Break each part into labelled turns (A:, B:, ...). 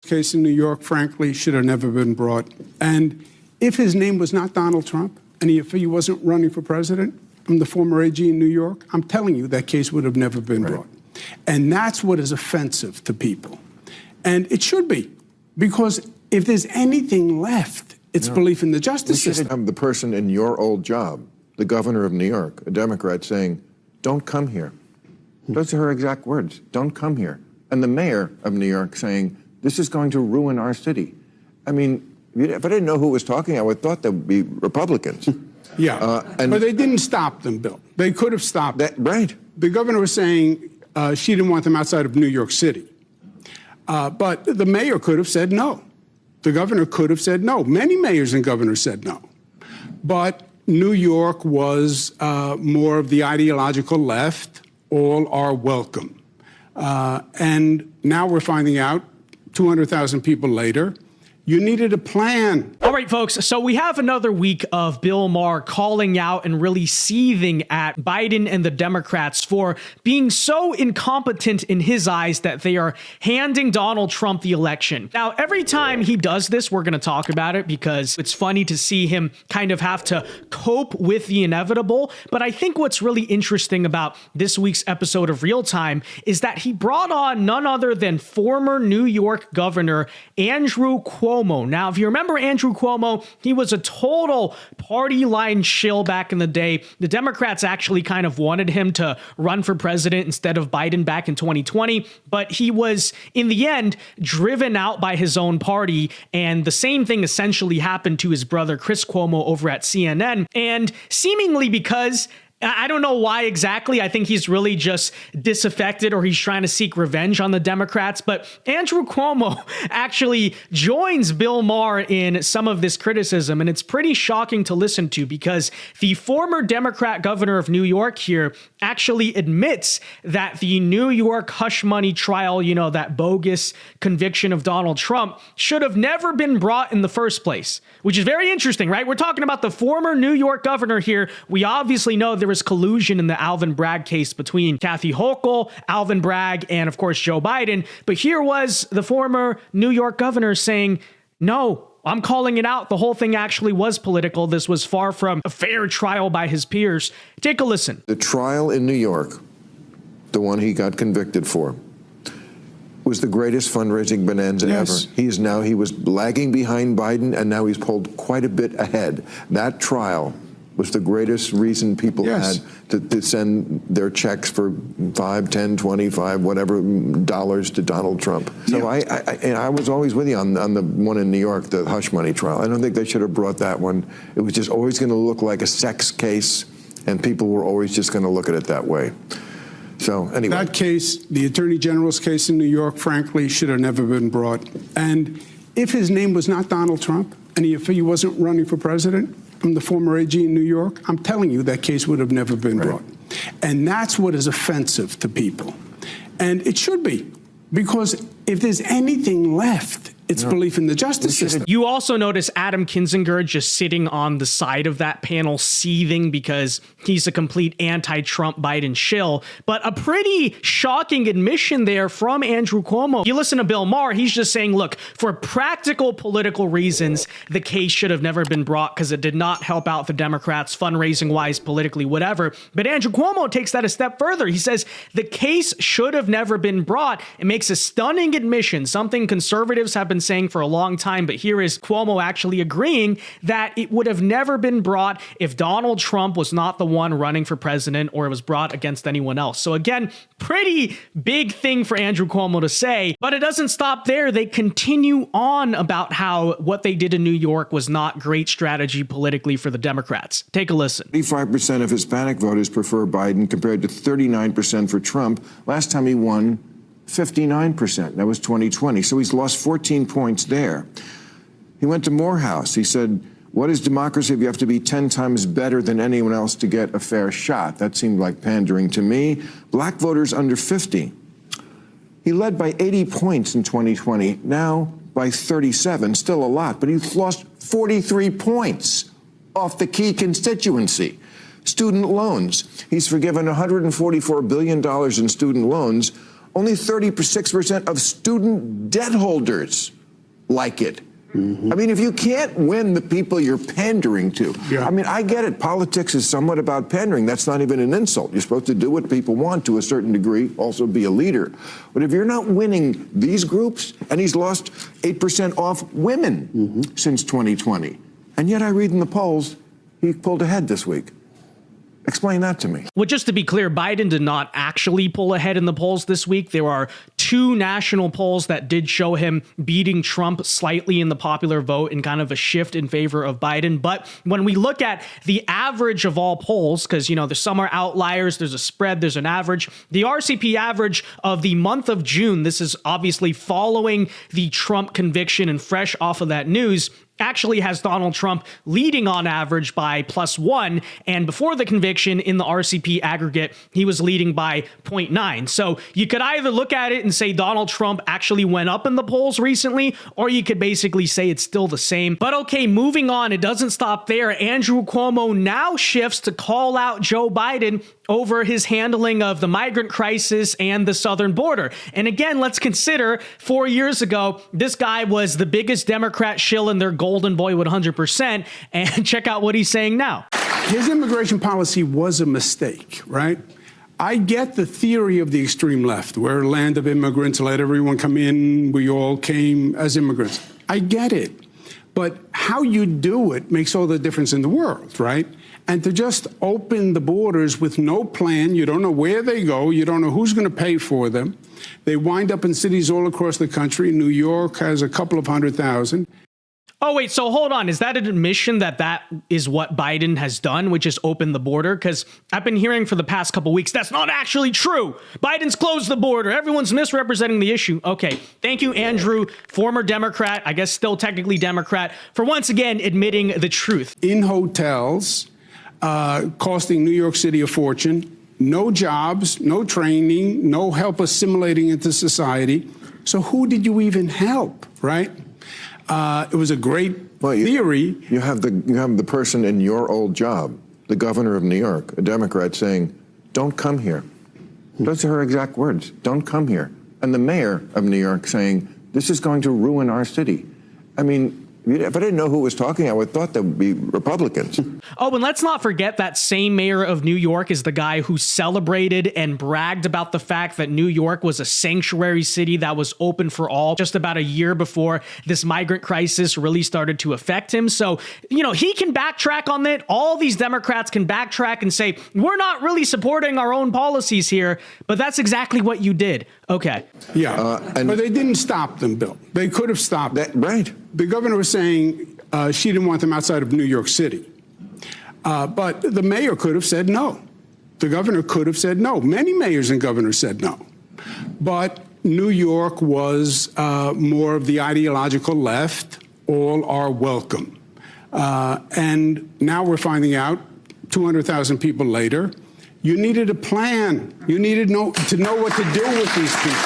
A: case in New York, frankly, should have never been brought. And if his name was not Donald Trump and if he wasn't running for president, I'm the former AG in New York, I'm telling you that case would have never been brought. And that's what is offensive to people. And it should be, because if there's anything left, it's belief in the justice system.
B: I'm the person in your old job, the governor of New York, a Democrat, saying, don't come here. Those are her exact words, don't come here. And the mayor of New York saying, this is going to ruin our city. I mean, if I didn't know who was talking, I would have thought that would be Republicans.
A: Yeah, but they didn't stop them, Bill. They could have stopped them.
B: Right.
A: The governor was saying she didn't want them outside of New York City. But the mayor could have said no. The governor could have said no. Many mayors and governors said no. But New York was more of the ideological left. All are welcome. And now we're finding out, 200,000 people later, you needed a plan.
C: All right, folks, so we have another week of Bill Maher calling out and really seething at Biden and the Democrats for being so incompetent in his eyes that they are handing Donald Trump the election. Now, every time he does this, we're going to talk about it because it's funny to see him kind of have to cope with the inevitable. But I think what's really interesting about this week's episode of Real Time is that he brought on none other than former New York Governor Andrew Cuomo. Now, if you remember Andrew Cuomo, he was a total party line shill back in the day. The Democrats actually kind of wanted him to run for president instead of Biden back in 2020, but he was, in the end, driven out by his own party. And the same thing essentially happened to his brother, Chris Cuomo, over at CNN. And seemingly because I don't know why exactly. I think he's really just disaffected or he's trying to seek revenge on the Democrats. But Andrew Cuomo actually joins Bill Maher in some of this criticism. And it's pretty shocking to listen to because the former Democrat governor of New York here actually admits that the New York hush money trial, you know, that bogus conviction of Donald Trump should have never been brought in the first place, which is very interesting, right? We're talking about the former New York governor here. We obviously know there was collusion in the Alvin Bragg case between Kathy Hochul, Alvin Bragg, and of course, Joe Biden. But here was the former New York governor saying, no, I'm calling it out. The whole thing actually was political. This was far from a fair trial by his peers. Take a listen.
B: The trial in New York, the one he got convicted for, was the greatest fundraising bonanza ever. He was lagging behind Biden, and now he's pulled quite a bit ahead. That trial was the greatest reason people had to send their checks for 5, 10, 25, whatever dollars to Donald Trump. So I was always with you on the one in New York, the hush money trial. I don't think they should have brought that one. It was just always going to look like a sex case, and people were always just going to look at it that way. So anyway.
A: That case, the Attorney General's case in New York, frankly, should have never been brought. And if his name was not Donald Trump, and if he wasn't running for president, I'm the former AG in New York, I'm telling you that case would have never been brought. And that's what is offensive to people. And it should be, because if there's anything left, it's belief in the justice system.
C: You also notice Adam Kinzinger just sitting on the side of that panel seething because he's a complete anti-Trump Biden shill. But a pretty shocking admission there from Andrew Cuomo. If you listen to Bill Maher, he's just saying, look, for practical political reasons, the case should have never been brought because it did not help out the Democrats fundraising-wise, politically, whatever. But Andrew Cuomo takes that a step further. He says the case should have never been brought. It makes a stunning admission, something conservatives have been saying for a long time, but here is Cuomo actually agreeing that it would have never been brought if Donald Trump was not the one running for president or it was brought against anyone else. So again, pretty big thing for Andrew Cuomo to say, but it doesn't stop there. They continue on about how what they did in New York was not great strategy politically for the Democrats. Take a listen.
B: 35% of Hispanic voters prefer Biden compared to 39% for Trump. Last time he won, 59%. That was 2020. So he's lost 14 points there. He went to Morehouse. He said, what is democracy if you have to be 10 times better than anyone else to get a fair shot? That seemed like pandering to me. Black voters under 50. He led by 80 points in 2020, now by 37, still a lot, but he's lost 43 points off the key constituency. Student loans. He's forgiven $144 billion in student loans. Only 36% of student debt holders like it. I mean, if you can't win the people you're pandering to, I mean, I get it. Politics is somewhat about pandering. That's not even an insult. You're supposed to do what people want to a certain degree, also be a leader. But if you're not winning these groups, and he's lost 8% off women since 2020, and yet I read in the polls, he pulled ahead this week. Explain that to me.
C: Well, just to be clear, Biden did not actually pull ahead in the polls this week. There are 2 national polls that did show him beating Trump slightly in the popular vote and kind of a shift in favor of Biden. But when we look at the average of all polls, because, you know, there's some are outliers, there's a spread, there's an average. The RCP average of the month of June, this is obviously following the Trump conviction and fresh off of that news, actually has Donald Trump leading on average by +1. And before the conviction in the RCP aggregate, he was leading by 0.9. So you could either look at it and say Donald Trump actually went up in the polls recently, or you could basically say it's still the same. But okay, moving on, it doesn't stop there. Andrew Cuomo now shifts to call out Joe Biden over his handling of the migrant crisis and the southern border. And again, let's consider 4 years ago, this guy was the biggest Democrat shill in their golden boy with 100%. And check out what he's saying now.
A: His immigration policy was a mistake, right? I get the theory of the extreme left. We're a land of immigrants, let everyone come in. We all came as immigrants. I get it. But how you do it makes all the difference in the world, right? And to just open the borders with no plan, you don't know where they go, you don't know who's going to pay for them. They wind up in cities all across the country. New York has a couple of 100,000.
C: Oh, wait, so hold on. Is that an admission that that is what Biden has done, which is open the border? Because I've been hearing for the past couple weeks, that's not actually true. Biden's closed the border. Everyone's misrepresenting the issue. Okay, thank you, Andrew, former Democrat, I guess still technically Democrat, for once again admitting the truth.
A: In hotels, costing New York City a fortune, no jobs, no training, no help assimilating into society. So who did you even help, right? It was a great theory.
B: You have the person in your old job, the governor of New York, a Democrat, saying, "Don't come here." Those are her exact words. "Don't come here." And the mayor of New York saying, "This is going to ruin our city." I mean, if I didn't know who was talking, I would have thought that would be Republicans.
C: Oh, and let's not forget that same mayor of New York is the guy who celebrated and bragged about the fact that New York was a sanctuary city that was open for all just about a year before this migrant crisis really started to affect him. So, you know, he can backtrack on it. All these Democrats can backtrack and say, we're not really supporting our own policies here, but that's exactly what you did. Okay.
A: Yeah, but they didn't stop them, Bill. They could have stopped that.
B: Right.
A: The governor was saying she didn't want them outside of New York City. But the mayor could have said no. The governor could have said no. Many mayors and governors said no. But New York was more of the ideological left. All are welcome. And now we're finding out, 200,000 people later, you needed a plan. You needed to know what to do with these people.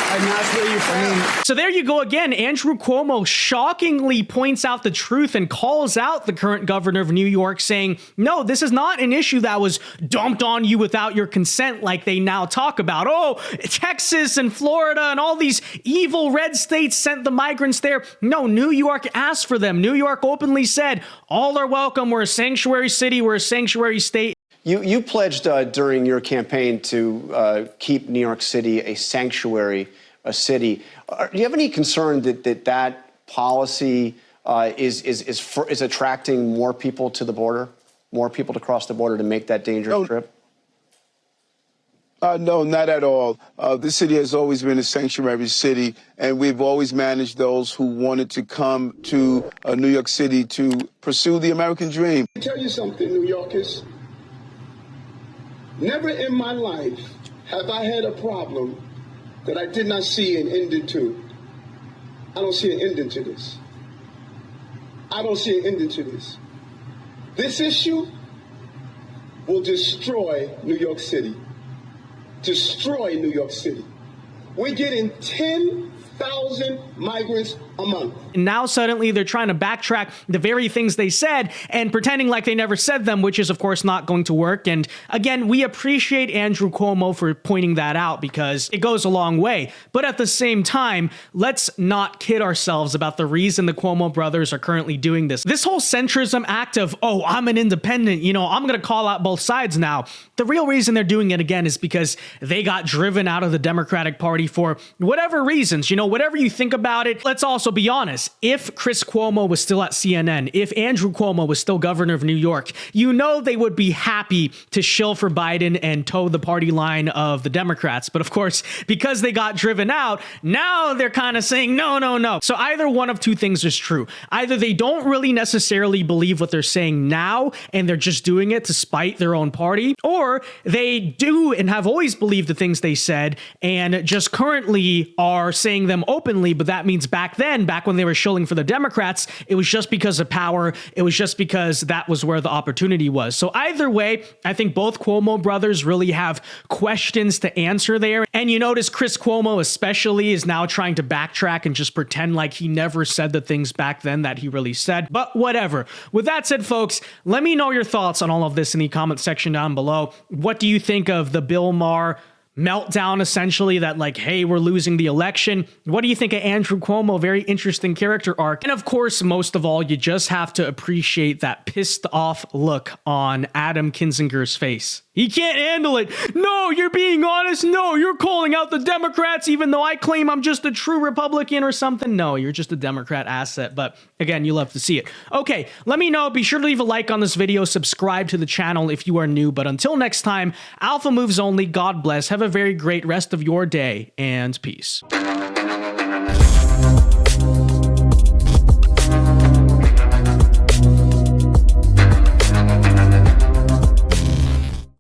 A: And that's where you failed.
C: So there you go again. Andrew Cuomo shockingly points out the truth and calls out the current governor of New York, saying, no, this is not an issue that was dumped on you without your consent like they now talk about. Oh, Texas and Florida and all these evil red states sent the migrants there. No, New York asked for them. New York openly said, all are welcome. We're a sanctuary city. We're a sanctuary state.
D: You pledged during your campaign to keep New York City a sanctuary city. Do you have any concern that policy is attracting more people to the border, more people to cross the border to make that dangerous trip?
E: No, not at all. This city has always been a sanctuary city, and we've always managed those who wanted to come to New York City to pursue the American dream.
F: Let me tell you something, New Yorkers. Never in my life have I had a problem that I did not see an ending to. I don't see an ending to this. I don't see an ending to this. This issue will destroy New York City. Destroy New York City. We're getting 1,000 migrants a month.
C: And now suddenly they're trying to backtrack the very things they said and pretending like they never said them, which is of course not going to work. And again, we appreciate Andrew Cuomo for pointing that out because it goes a long way. But at the same time, let's not kid ourselves about the reason the Cuomo brothers are currently doing this. This whole centrism act of, oh, I'm an independent, I'm going to call out both sides now. The real reason they're doing it again is because they got driven out of the Democratic Party for whatever reasons, whatever you think about it. Let's also be honest. If Chris Cuomo was still at CNN, if Andrew Cuomo was still governor of New York, they would be happy to shill for Biden and toe the party line of the Democrats. But of course, because they got driven out, now they're kind of saying, no, no, no. So either one of two things is true. Either they don't really necessarily believe what they're saying now, and they're just doing it to spite their own party, or they do and have always believed the things they said and just currently are saying them openly. But that means back when they were shilling for the Democrats, it was just because of power. It was just because that was where the opportunity was. So either way, I think both Cuomo brothers really have questions to answer there. And you notice Chris Cuomo especially is now trying to backtrack and just pretend like he never said the things back then that he really said. But whatever. With that said, folks, let me know your thoughts on all of this in the comment section down below. What do you think of the Bill Maher meltdown, essentially, that like, hey, we're losing the election? What do you think of Andrew Cuomo? Very interesting character arc. And of course, most of all, you just have to appreciate that pissed off look on Adam Kinzinger's face. He can't handle it. No, you're being honest. No, you're calling out the Democrats, even though I claim I'm just a true Republican or something. No, you're just a Democrat asset. But again, you love to see it. Okay, let me know. Be sure to leave a like on this video. Subscribe to the channel if you are new. But until next time, Alpha Moves only. God bless. Have a very great rest of your day and peace.